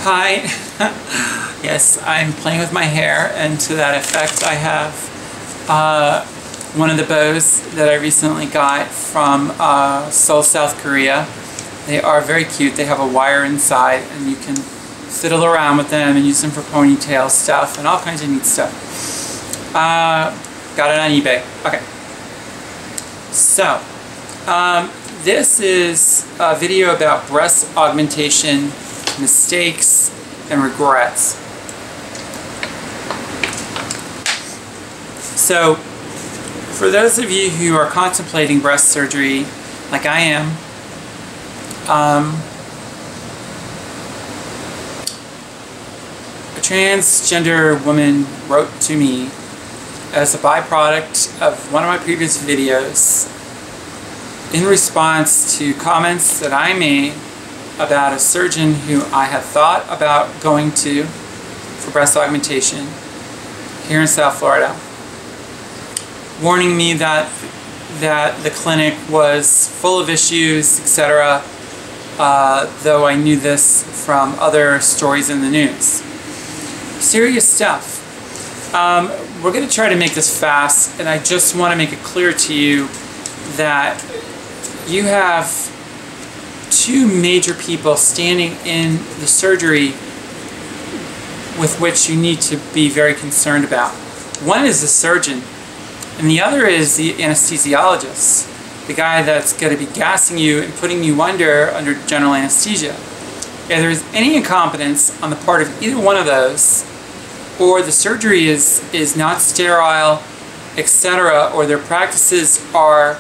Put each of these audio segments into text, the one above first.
Hi. Yes, I'm playing with my hair, and to that effect I have one of the bows that I recently got from Seoul, South Korea. They are very cute. They have a wire inside, and you can fiddle around with them and use them for ponytail stuff and all kinds of neat stuff. Got it on eBay. Okay. So, this is a video about breast augmentation, mistakes, and regrets. So, for those of you who are contemplating breast surgery, like I am, a transgender woman wrote to me as a byproduct of one of my previous videos in response to comments that I made about a surgeon who I had thought about going to for breast augmentation here in South Florida, warning me that the clinic was full of issues, etc., though I knew this from other stories in the news. Serious stuff. We're going to try to make this fast, and I just want to make it clear to you that you have two major people standing in the surgery with which you need to be very concerned about. One is the surgeon, and the other is the anesthesiologist, the guy that's going to be gassing you and putting you under general anesthesia. If there's any incompetence on the part of either one of those, or the surgery is not sterile, etc., or their practices are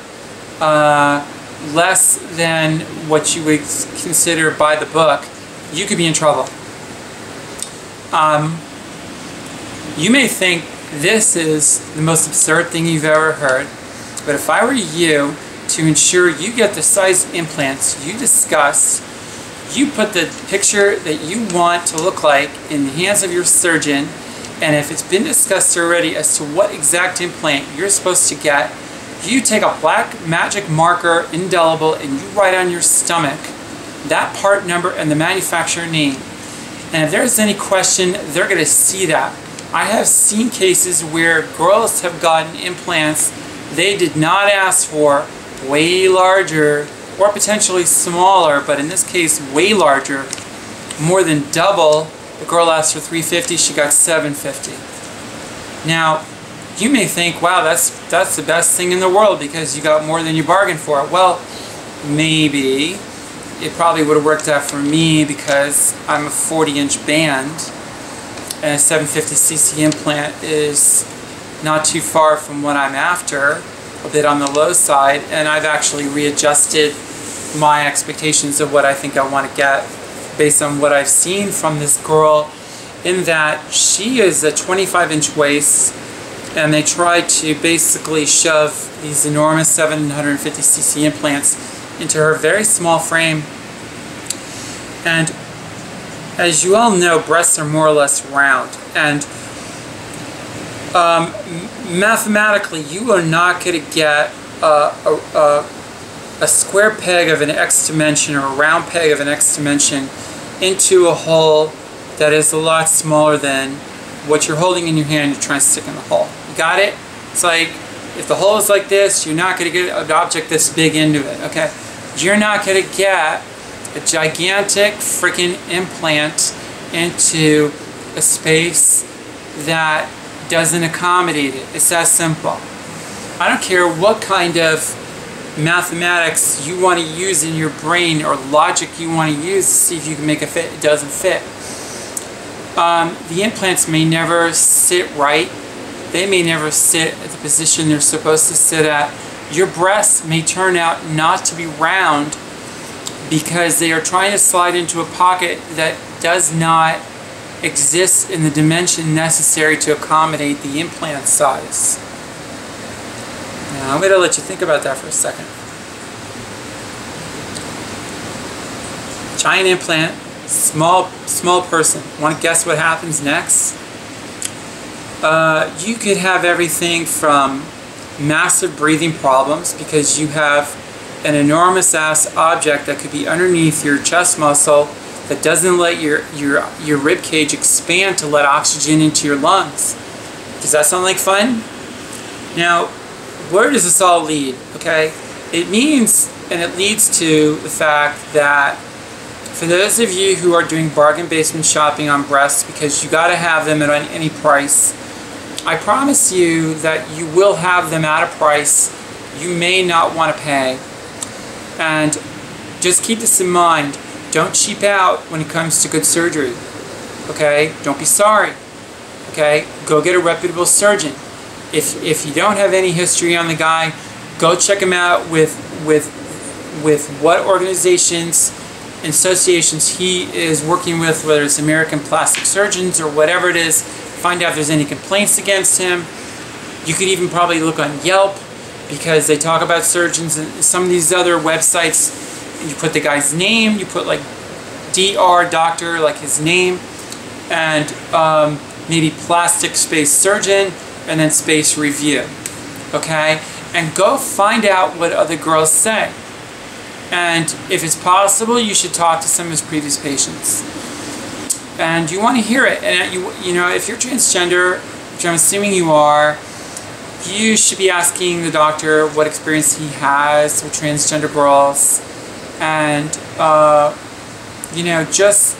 less than what you would consider by the book, you could be in trouble. You may think this is the most absurd thing you've ever heard, but if I were you, to ensure you get the size implants you discussed, you put the picture that you want to look like in the hands of your surgeon, and if it's been discussed already as to what exact implant you're supposed to get, you take a black magic marker, indelible, and you write on your stomach that part number and the manufacturer name. And if there's any question, they're going to see that. I have seen cases where girls have gotten implants they did not ask for, way larger, or potentially smaller, but in this case, way larger, more than double. The girl asked for $350, she got $750. Now, you may think, wow, that's the best thing in the world because you got more than you bargained for. Well, maybe. It probably would have worked out for me because I'm a 40-inch band, and a 750cc implant is not too far from what I'm after, a bit on the low side, and I've actually readjusted my expectations of what I think I want to get based on what I've seen from this girl, in that she is a 25-inch waist, and they tried to basically shove these enormous 750cc implants into her very small frame. And as you all know, breasts are more or less round, and mathematically you are not going to get a square peg of an X dimension or a round peg of an X dimension into a hole that is a lot smaller than what you're holding in your hand to try and stick in the hole. You got it? It's like, if the hole is like this, you're not going to get an object this big into it, okay? You're not going to get a gigantic freaking implant into a space that doesn't accommodate it. It's that simple. I don't care what kind of mathematics you want to use in your brain or logic you want to use to see if you can make it fit. It doesn't fit. The implants may never sit right. They may never sit at the position they're supposed to sit at. Your breasts may turn out not to be round because they are trying to slide into a pocket that does not exist in the dimension necessary to accommodate the implant size. Now, I'm going to let you think about that for a second. Giant implant, small person. Want to guess what happens next? You could have everything from massive breathing problems because you have an enormous ass object that could be underneath your chest muscle that doesn't let your rib cage expand to let oxygen into your lungs. Does that sound like fun? Now, where does this all lead? Okay, it means, and it leads to the fact that for those of you who are doing bargain basement shopping on breasts because you got to have them at any price, I promise you that you will have them at a price you may not want to pay. And just keep this in mind. Don't cheap out when it comes to good surgery. Okay? Don't be sorry. Okay? Go get a reputable surgeon. If you don't have any history on the guy, go check him out with what organizations and associations he is working with, whether it's American Plastic Surgeons or whatever it is. Find out if there's any complaints against him. You could even probably look on Yelp, because they talk about surgeons, and some of these other websites, you put the guy's name, you put like DR, doctor, like his name, and maybe plastic space surgeon, and then space review. Okay? And go find out what other girls say. And if it's possible, you should talk to some of his previous patients. And you want to hear it. And you know, if you're transgender, which I'm assuming you are, you should be asking the doctor what experience he has with transgender girls. And, you know, just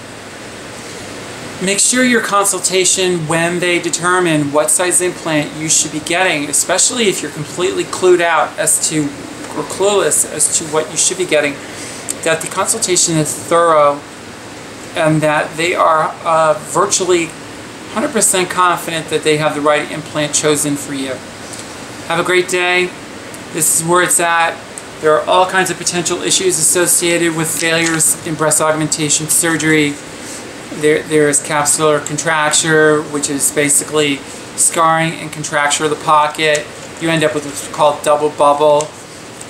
make sure your consultation when they determine what size implant you should be getting, especially if you're completely clued out as to, or clueless as to what you should be getting, that the consultation is thorough and that they are virtually 100% confident that they have the right implant chosen for you. Have a great day. This is where it's at. There are all kinds of potential issues associated with failures in breast augmentation surgery. There's capsular contracture, which is basically scarring and contracture of the pocket. You end up with what's called double bubble.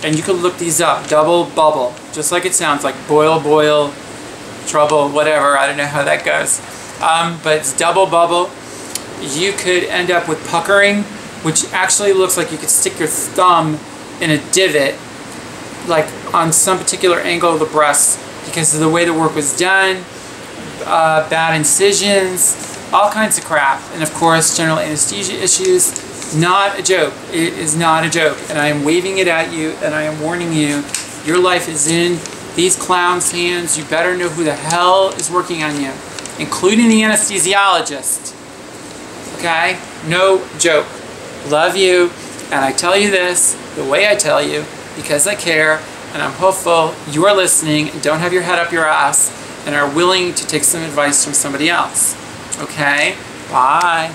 And you can look these up. Double bubble. Just like it sounds, like boil, boil, trouble, whatever. I don't know how that goes. But it's double bubble. You could end up with puckering, which actually looks like you could stick your thumb in a divot, like on some particular angle of the breast, because of the way the work was done, bad incisions, all kinds of crap, and of course general anesthesia issues. Not a joke. It is not a joke, and I am waving it at you, and I am warning you, your life is in these clowns' hands. You better know who the hell is working on you, including the anesthesiologist. Okay? No joke. Love you, and I tell you this the way I tell you because I care, and I'm hopeful you are listening and don't have your head up your ass and are willing to take some advice from somebody else. Okay? Bye.